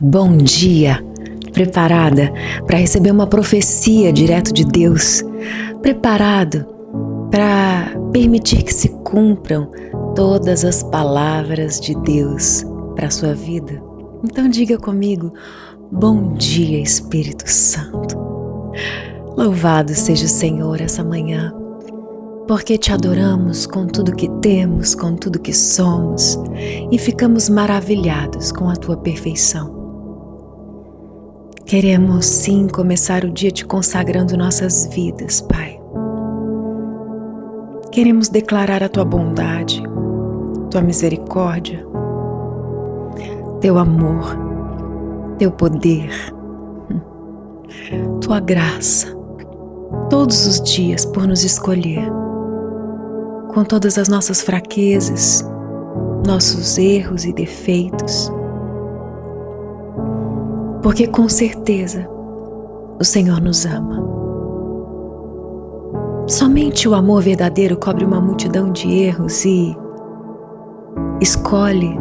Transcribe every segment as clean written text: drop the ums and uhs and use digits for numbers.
Bom dia! Preparada para receber uma profecia direto de Deus? Preparado para permitir que se cumpram todas as palavras de Deus para a sua vida? Então diga comigo: bom dia, Espírito Santo. Louvado seja o Senhor essa manhã, porque te adoramos com tudo que temos, com tudo que somos, e ficamos maravilhados com a tua perfeição. Queremos sim começar o dia te consagrando nossas vidas, Pai. Queremos declarar a tua bondade, tua misericórdia, teu amor, teu poder, tua graça, todos os dias por nos escolher, com todas as nossas fraquezas, nossos erros e defeitos, porque com certeza o Senhor nos ama. Somente o amor verdadeiro cobre uma multidão de erros e escolhe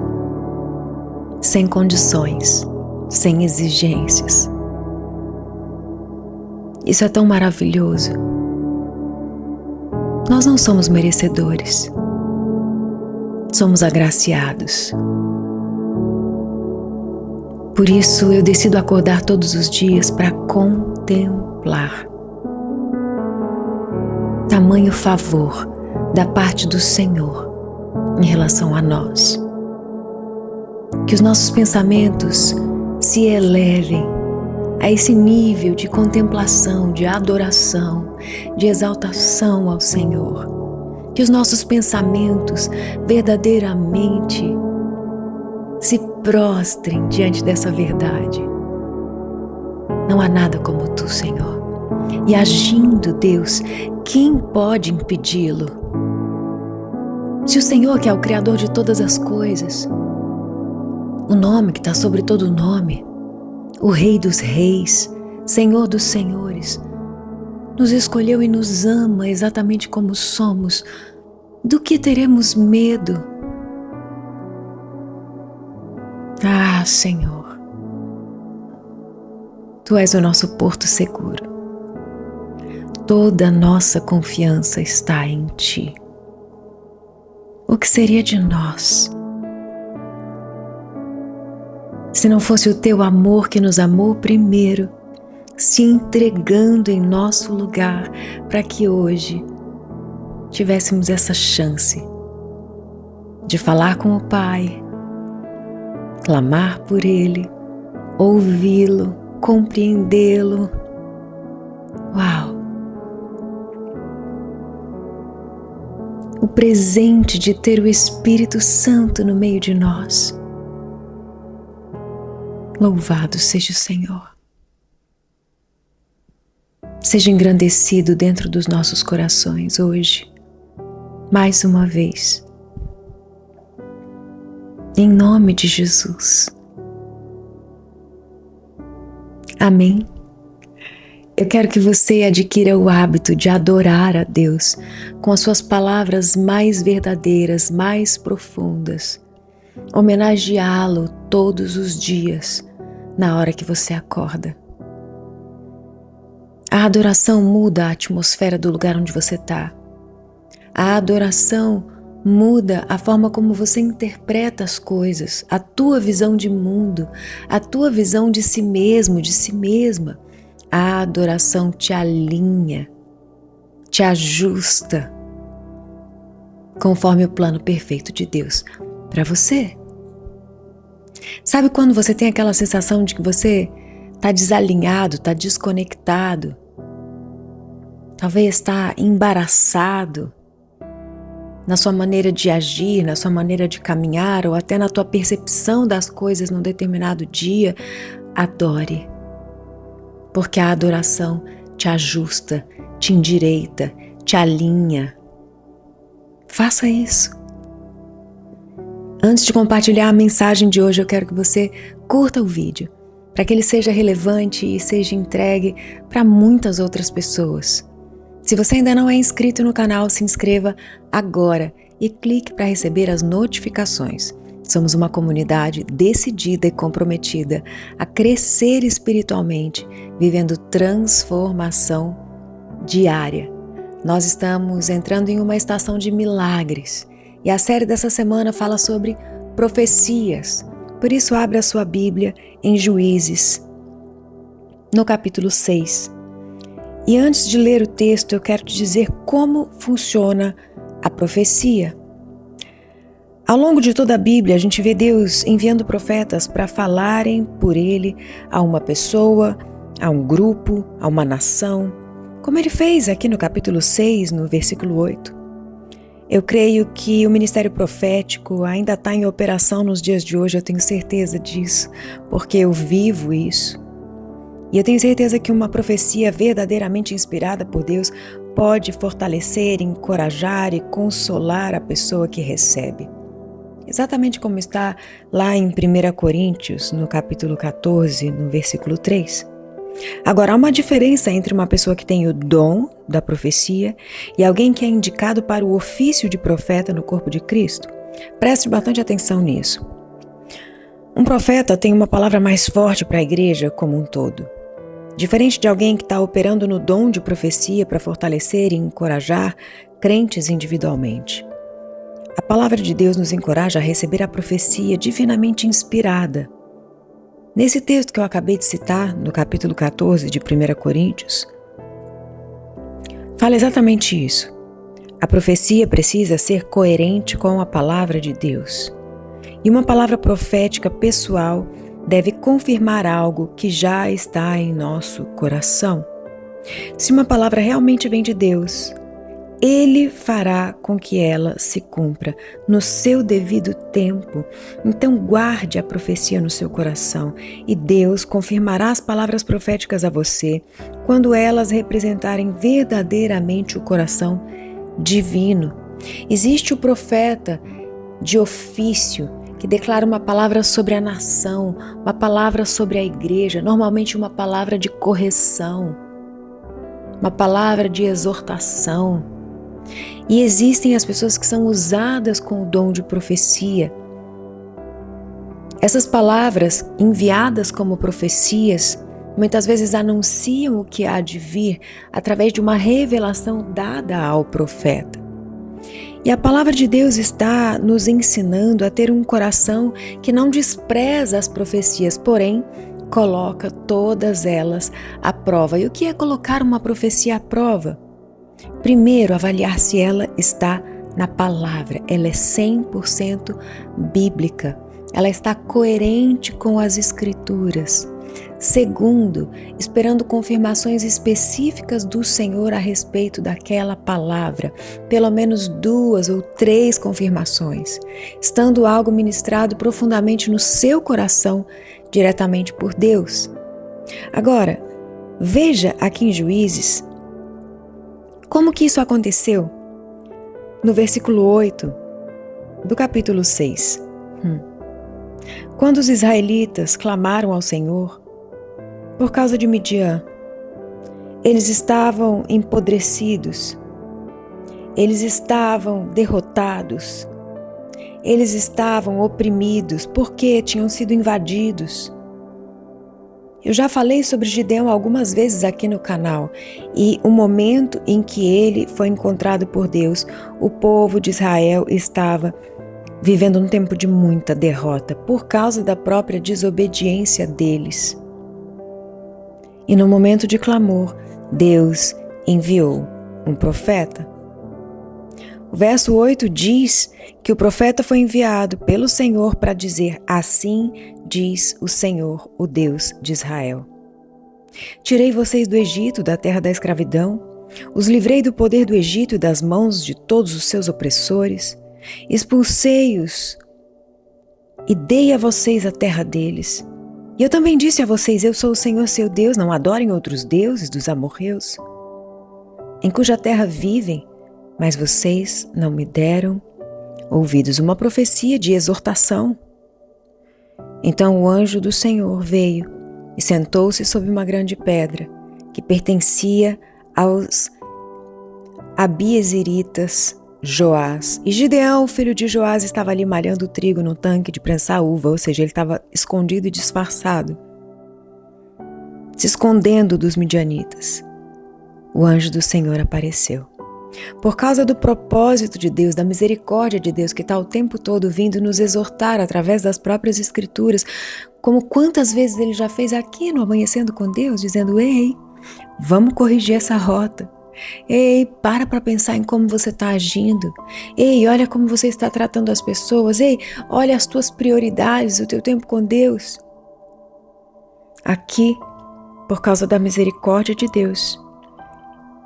sem condições, sem exigências. Isso é tão maravilhoso. Nós não somos merecedores, somos agraciados. Por isso eu decido acordar todos os dias para contemplar tamanho favor da parte do Senhor em relação a nós. Que os nossos pensamentos se elevem a esse nível de contemplação, de adoração, de exaltação ao Senhor. Que os nossos pensamentos verdadeiramente se prostrem diante dessa verdade. Não há nada como tu, Senhor. E agindo, Deus, quem pode impedi-lo? Se o Senhor, que é o Criador de todas as coisas, o nome que está sobre todo nome, o Rei dos Reis, Senhor dos Senhores, nos escolheu e nos ama exatamente como somos, do que teremos medo? Ah, Senhor, Tu és o nosso porto seguro. Toda a nossa confiança está em Ti. O que seria de nós se não fosse o Teu amor que nos amou primeiro, se entregando em nosso lugar para que hoje tivéssemos essa chance de falar com o Pai, clamar por Ele, ouvi-lo, compreendê-lo. Uau! O presente de ter o Espírito Santo no meio de nós. Louvado seja o Senhor. Seja engrandecido dentro dos nossos corações hoje, mais uma vez. Em nome de Jesus. Amém. Eu quero que você adquira o hábito de adorar a Deus com as suas palavras mais verdadeiras, mais profundas. Homenageá-lo todos os dias, na hora que você acorda. A adoração muda a atmosfera do lugar onde você está. A adoração muda a forma como você interpreta as coisas, a tua visão de mundo, a tua visão de si mesmo, de si mesma. A adoração te alinha, te ajusta conforme o plano perfeito de Deus para você. Sabe quando você tem aquela sensação de que você está desalinhado, está desconectado, talvez está embaraçado na sua maneira de agir, na sua maneira de caminhar ou até na tua percepção das coisas num determinado dia? Adore, porque a adoração te ajusta, te endireita, te alinha. Faça isso. Antes de compartilhar a mensagem de hoje, eu quero que você curta o vídeo, para que ele seja relevante e seja entregue para muitas outras pessoas. Se você ainda não é inscrito no canal, se inscreva agora e clique para receber as notificações. Somos uma comunidade decidida e comprometida a crescer espiritualmente, vivendo transformação diária. Nós estamos entrando em uma estação de milagres e a série dessa semana fala sobre profecias. Por isso, abra a sua Bíblia em Juízes, no capítulo 6. E antes de ler o texto, eu quero te dizer como funciona a profecia. Ao longo de toda a Bíblia, a gente vê Deus enviando profetas para falarem por Ele a uma pessoa, a um grupo, a uma nação, como Ele fez aqui no capítulo 6, no versículo 8. Eu creio que o ministério profético ainda está em operação nos dias de hoje, eu tenho certeza disso, porque eu vivo isso. E eu tenho certeza que uma profecia verdadeiramente inspirada por Deus pode fortalecer, encorajar e consolar a pessoa que recebe. Exatamente como está lá em 1 Coríntios, no capítulo 14, no versículo 3. Agora, há uma diferença entre uma pessoa que tem o dom da profecia e alguém que é indicado para o ofício de profeta no corpo de Cristo. Preste bastante atenção nisso. Um profeta tem uma palavra mais forte para a igreja como um todo. Diferente de alguém que está operando no dom de profecia para fortalecer e encorajar crentes individualmente. A palavra de Deus nos encoraja a receber a profecia divinamente inspirada. Nesse texto que eu acabei de citar, no capítulo 14 de 1 Coríntios, fala exatamente isso. A profecia precisa ser coerente com a palavra de Deus. E uma palavra profética pessoal deve confirmar algo que já está em nosso coração. Se uma palavra realmente vem de Deus, Ele fará com que ela se cumpra no seu devido tempo. Então guarde a profecia no seu coração e Deus confirmará as palavras proféticas a você quando elas representarem verdadeiramente o coração divino. Existe o profeta de ofício que declara uma palavra sobre a nação, uma palavra sobre a igreja, normalmente uma palavra de correção, uma palavra de exortação. E existem as pessoas que são usadas com o dom de profecia. Essas palavras, enviadas como profecias, muitas vezes anunciam o que há de vir através de uma revelação dada ao profeta. E a palavra de Deus está nos ensinando a ter um coração que não despreza as profecias, porém, coloca todas elas à prova. E o que é colocar uma profecia à prova? Primeiro, avaliar se ela está na palavra, ela é 100% bíblica, ela está coerente com as escrituras. Segundo, esperando confirmações específicas do Senhor a respeito daquela palavra, pelo menos 2 ou 3 confirmações, estando algo ministrado profundamente no seu coração, diretamente por Deus. Agora, veja aqui em Juízes, como que isso aconteceu? No versículo 8 do capítulo 6. Quando os israelitas clamaram ao Senhor por causa de Midian, eles estavam empodrecidos, eles estavam derrotados, eles estavam oprimidos porque tinham sido invadidos. Eu já falei sobre Gideão algumas vezes aqui no canal e o momento em que ele foi encontrado por Deus, o povo de Israel estava vivendo um tempo de muita derrota por causa da própria desobediência deles. E no momento de clamor, Deus enviou um profeta. O verso 8 diz que o profeta foi enviado pelo Senhor para dizer: assim diz o Senhor, o Deus de Israel. Tirei vocês do Egito, da terra da escravidão, os livrei do poder do Egito e das mãos de todos os seus opressores, expulsei-os e dei a vocês a terra deles. E eu também disse a vocês: eu sou o Senhor seu Deus, não adorem outros deuses dos amorreus, em cuja terra vivem, mas vocês não me deram ouvidos. Uma profecia de exortação. Então o anjo do Senhor veio e sentou-se sobre uma grande pedra que pertencia aos abiezeritas, Joás. E Gideão, filho de Joás, estava ali malhando trigo no tanque de prensar uva, ou seja, ele estava escondido e disfarçado, se escondendo dos midianitas. O anjo do Senhor apareceu. Por causa do propósito de Deus, da misericórdia de Deus, que está o tempo todo vindo nos exortar através das próprias Escrituras, como quantas vezes ele já fez aqui no Amanhecendo com Deus, dizendo: ei, vamos corrigir essa rota. Ei, para pensar em como você está agindo. Ei, olha como você está tratando as pessoas. Ei, olha as tuas prioridades, o teu tempo com Deus. Aqui, por causa da misericórdia de Deus,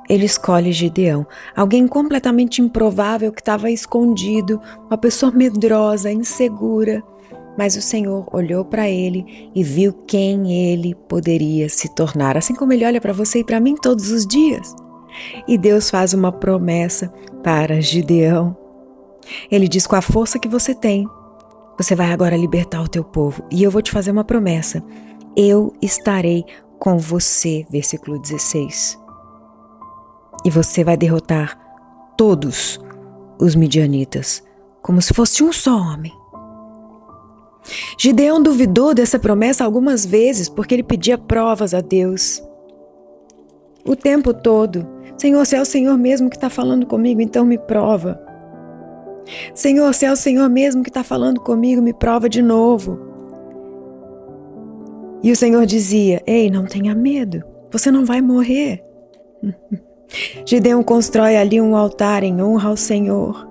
ele escolhe Gideão, alguém completamente improvável que estava escondido, uma pessoa medrosa, insegura. Mas o Senhor olhou para ele e viu quem ele poderia se tornar, assim como ele olha para você e para mim todos os dias. E Deus faz uma promessa para Gideão. Ele diz: com a força que você tem, você vai agora libertar o teu povo. E eu vou te fazer uma promessa: eu estarei com você, versículo 16. E você vai derrotar todos os midianitas, como se fosse um só homem. Gideão duvidou dessa promessa algumas vezes, porque ele pedia provas a Deus. O tempo todo: Senhor, se é o Senhor mesmo que está falando comigo, então me prova. Senhor, se é o Senhor mesmo que está falando comigo, me prova de novo. E o Senhor dizia: ei, não tenha medo, você não vai morrer. Gideão constrói ali um altar em honra ao Senhor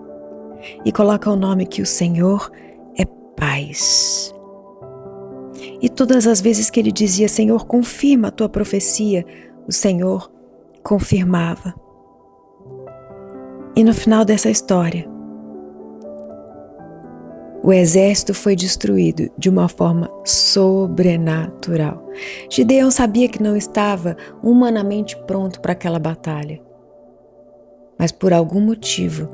e coloca o nome que o Senhor é paz. E todas as vezes que ele dizia: Senhor, confirma a tua profecia, o Senhor confirmava. E no final dessa história, o exército foi destruído de uma forma sobrenatural. Gideão sabia que não estava humanamente pronto para aquela batalha. Mas por algum motivo,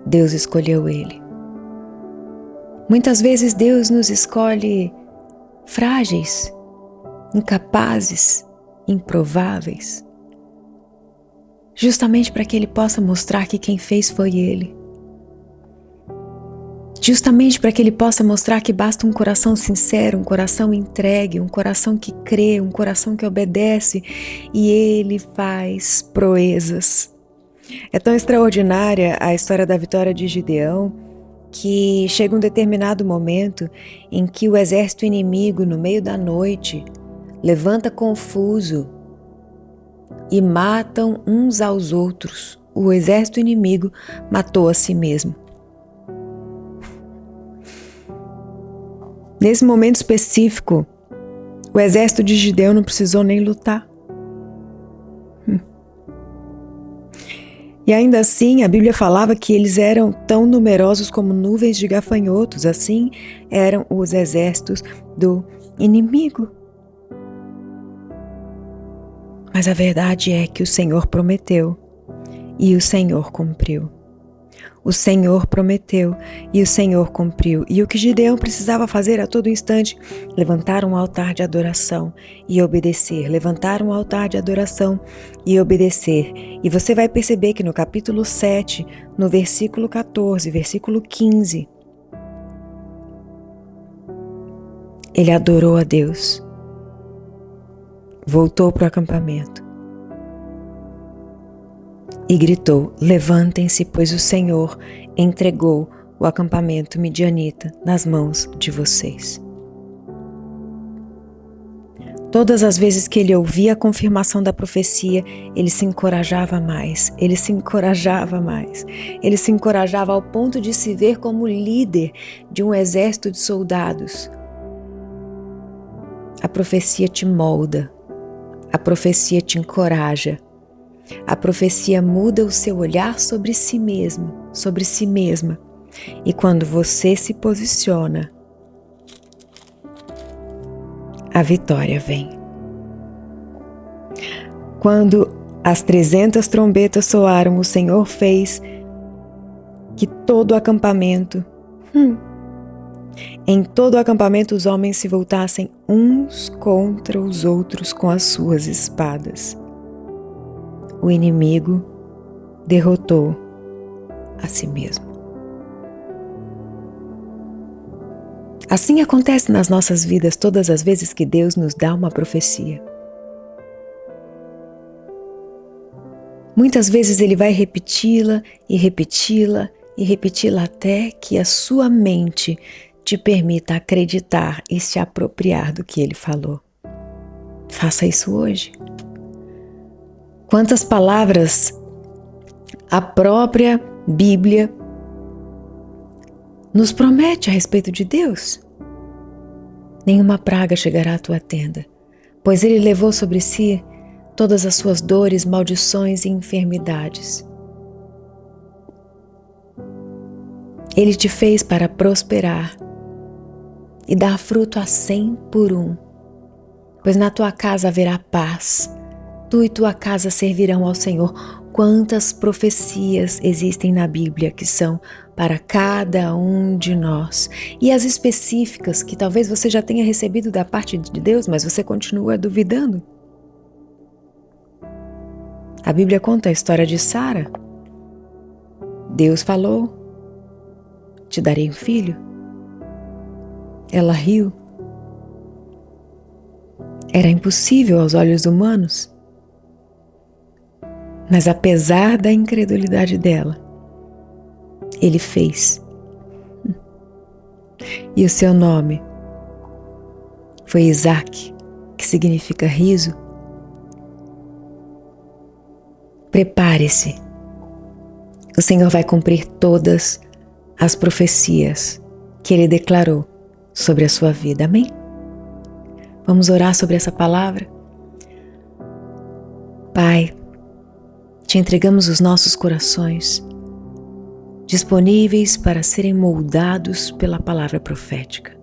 Deus escolheu ele. Muitas vezes Deus nos escolhe frágeis, incapazes, improváveis, justamente para que Ele possa mostrar que quem fez foi Ele. Justamente para que Ele possa mostrar que basta um coração sincero, um coração entregue, um coração que crê, um coração que obedece, e Ele faz proezas. É tão extraordinária a história da vitória de Gideão, que chega um determinado momento em que o exército inimigo, no meio da noite, levanta confuso e matam uns aos outros. O exército inimigo matou a si mesmo. Nesse momento específico, o exército de Gideão não precisou nem lutar. E ainda assim, a Bíblia falava que eles eram tão numerosos como nuvens de gafanhotos. Assim eram os exércitos do inimigo. Mas a verdade é que o Senhor prometeu e o Senhor cumpriu. O Senhor prometeu e o Senhor cumpriu. E o que Gideão precisava fazer a todo instante? Levantar um altar de adoração e obedecer. Levantar um altar de adoração e obedecer. E você vai perceber que no capítulo 7, no versículo 14, versículo 15, ele adorou a Deus. Voltou para o acampamento e gritou: levantem-se, pois o Senhor entregou o acampamento midianita nas mãos de vocês. Todas as vezes que ele ouvia a confirmação da profecia, ele se encorajava mais, ele se encorajava mais, ele se encorajava ao ponto de se ver como líder de um exército de soldados. A profecia te molda, a profecia te encoraja. A profecia muda o seu olhar sobre si mesmo, sobre si mesma. E quando você se posiciona, a vitória vem. Quando as 300 trombetas soaram, o Senhor fez que todo o acampamento, em todo o acampamento os homens se voltassem uns contra os outros com as suas espadas. O inimigo derrotou a si mesmo. Assim acontece nas nossas vidas todas as vezes que Deus nos dá uma profecia. Muitas vezes Ele vai repeti-la e repeti-la e repeti-la até que a sua mente te permita acreditar e se apropriar do que Ele falou. Faça isso hoje. Quantas palavras a própria Bíblia nos promete a respeito de Deus? Nenhuma praga chegará à tua tenda, pois Ele levou sobre si todas as suas dores, maldições e enfermidades. Ele te fez para prosperar e dar fruto a 100 por 1, pois na tua casa haverá paz, tu e tua casa servirão ao Senhor. Quantas profecias existem na Bíblia que são para cada um de nós, e as específicas que talvez você já tenha recebido da parte de Deus, mas você continua duvidando. A Bíblia conta a história de Sara. Deus falou: te darei um filho. Ela riu. Era impossível aos olhos humanos. Mas apesar da incredulidade dela, Ele fez. E o seu nome foi Isaac, que significa riso. Prepare-se. O Senhor vai cumprir todas as profecias que Ele declarou sobre a sua vida. Amém? Vamos orar sobre essa palavra? Pai, te entregamos os nossos corações, disponíveis para serem moldados pela palavra profética.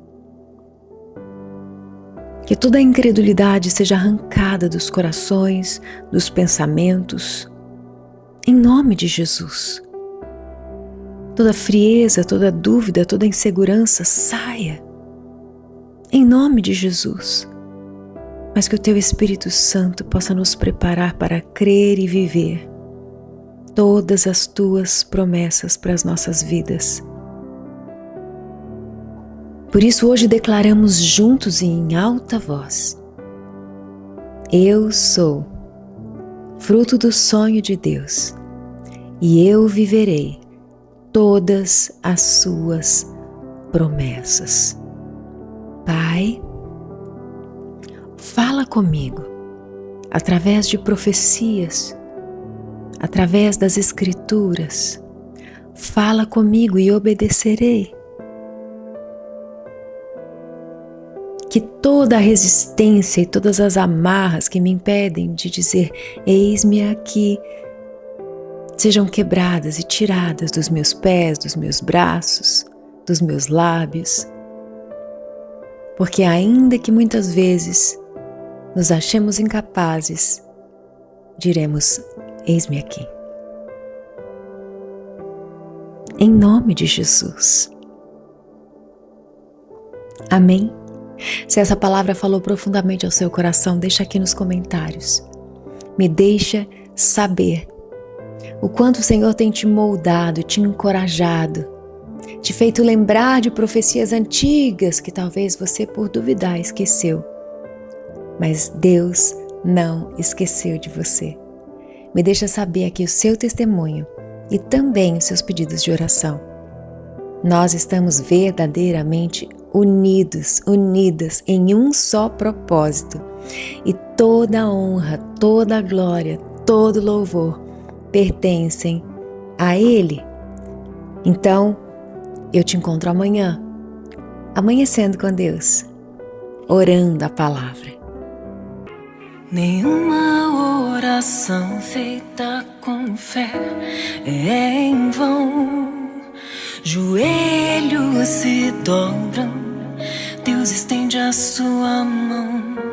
Que toda a incredulidade seja arrancada dos corações, dos pensamentos, em nome de Jesus. Toda frieza, toda dúvida, toda insegurança saia, em nome de Jesus. Mas que o Teu Espírito Santo possa nos preparar para crer e viver todas as Tuas promessas para as nossas vidas. Por isso hoje declaramos juntos e em alta voz: eu sou fruto do sonho de Deus e eu viverei todas as suas promessas. Pai, fala comigo através de profecias, através das Escrituras. Fala comigo e obedecerei. Que toda a resistência e todas as amarras que me impedem de dizer eis-me aqui sejam quebradas e tiradas dos meus pés, dos meus braços, dos meus lábios. Porque ainda que muitas vezes nos achemos incapazes, diremos eis-me aqui. Em nome de Jesus. Amém? Se essa palavra falou profundamente ao seu coração, deixa aqui nos comentários. Me deixa saber o quanto o Senhor tem te moldado, te encorajado, te feito lembrar de profecias antigas que talvez você, por duvidar, esqueceu. Mas Deus não esqueceu de você. Me deixa saber aqui o seu testemunho e também os seus pedidos de oração. Nós estamos verdadeiramente unidas em um só propósito. E toda a honra, toda a glória, todo louvor pertencem a Ele. Então, eu te encontro amanhã, amanhecendo com Deus, orando a palavra. Nenhuma oração feita com fé é em vão. Joelhos se dobram, Deus estende a sua mão.